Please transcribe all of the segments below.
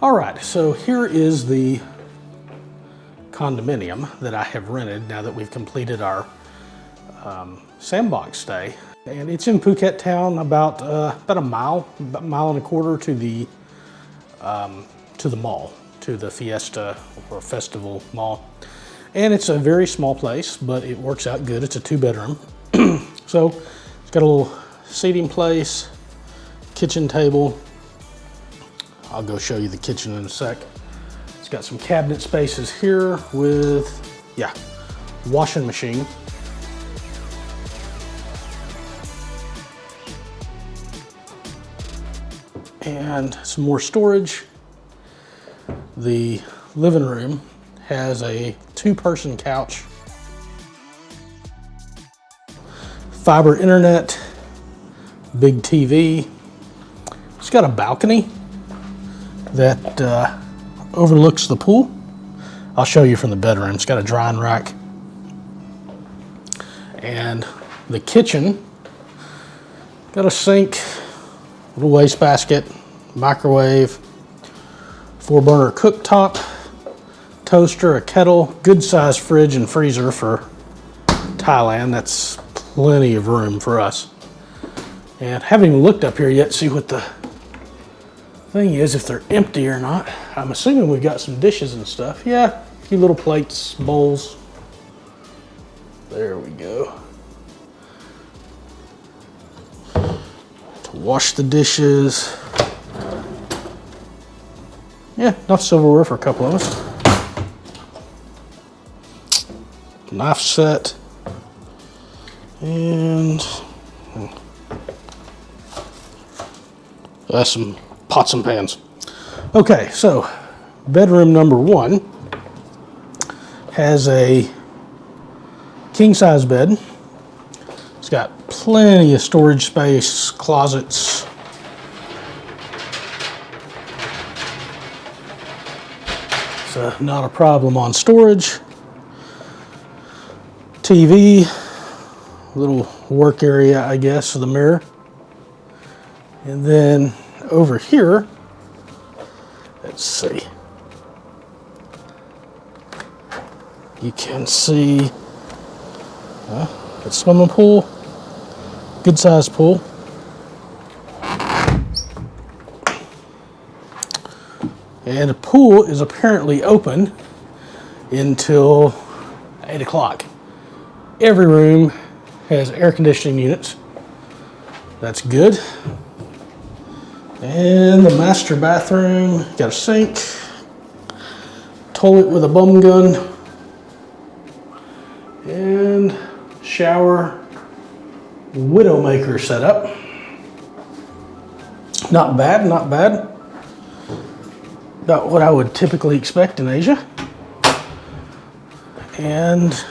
All right, so here is the condominium that I have rented now that we've completed our sandbox stay. And it's in Phuket Town, about a mile and a quarter to the mall, to the Fiesta or Festival Mall. And it's a very small place, but it works out good. It's a 2-bedroom. So it's got a little seating place, kitchen table. I'll go show you the kitchen in a sec. It's got some cabinet spaces here with, washing machine. And some more storage. The living room has a 2-person couch, fiber internet, big TV. It's got a balcony that overlooks the pool. I'll show you from the bedroom. It's got a drying rack. And the kitchen, got a sink, little wastebasket, microwave, 4-burner cooktop, toaster, a kettle, good sized fridge and freezer for Thailand. That's plenty of room for us. And haven't even looked up here yet to see what the thing is, if they're empty or not. I'm assuming we've got some dishes and stuff. Yeah, a few little plates, bowls. There we go. To wash the dishes. Yeah, enough silverware for a couple of us. Knife set. And that's some pots and pans. Okay, so bedroom number 1 has a king-size bed. It's got plenty of storage space, closets. So not a problem on storage. TV, little work area, I guess, for the mirror. And then over here, let's see. You can see a swimming pool, good sized pool. And the pool is apparently open until 8 o'clock. Every room has air conditioning units. That's good. And the master bathroom, got a sink, toilet with a bum gun, and shower Widowmaker setup. Not bad, not bad. About what I would typically expect in Asia. And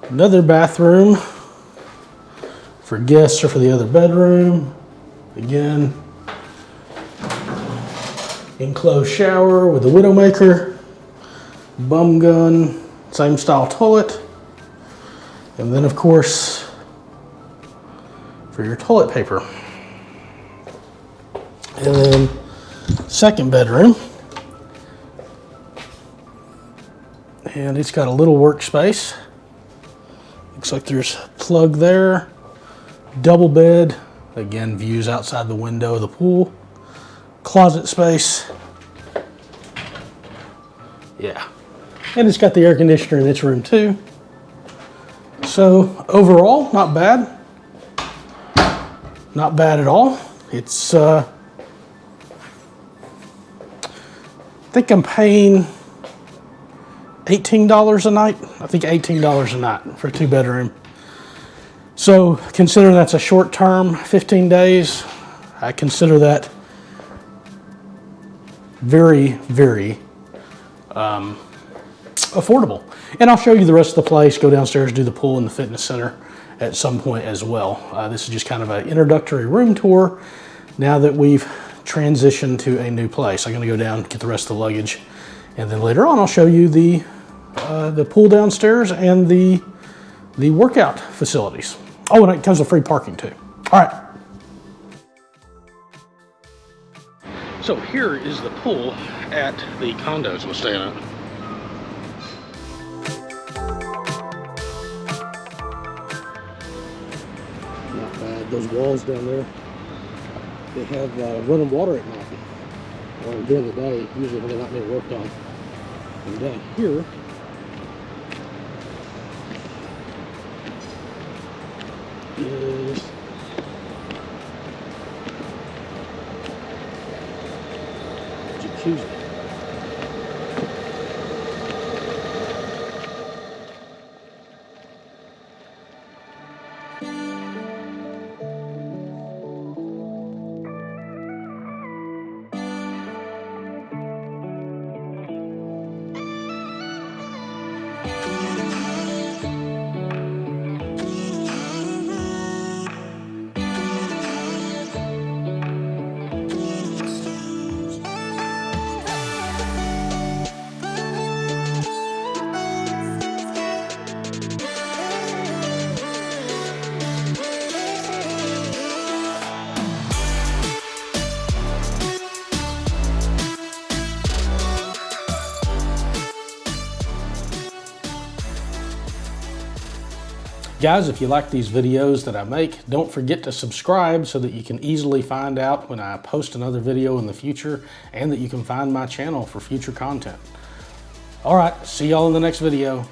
another bathroom for guests or for the other bedroom. Again, enclosed shower with a Widowmaker, bum gun, same style toilet, and then of course for your toilet paper. And then second bedroom, and it's got a little workspace. Looks like there's a plug there, double bed. Again, views outside the window of the pool. Closet space. Yeah. And it's got the air conditioner in its room too. So overall, not bad. Not bad at all. It's, I think I'm paying $18 a night. I think $18 a night for a 2-bedroom. So consider that's a short term, 15 days. I consider that very, very affordable. And I'll show you the rest of the place, go downstairs, do the pool and the fitness center at some point as well. This is just kind of an introductory room tour now that we've transitioned to a new place. I'm gonna go down, get the rest of the luggage, and then later on I'll show you the pool downstairs and the workout facilities. Oh, and it comes with free parking too. All right. So here is the pool at the condos we're staying at. Not bad. Those walls down there, they have running water at night. Or during the day, usually when they're not being worked on. And down here, is jacuzzi. Guys, if you like these videos that I make, don't forget to subscribe so that you can easily find out when I post another video in the future, and that you can find my channel for future content. All right, see y'all in the next video.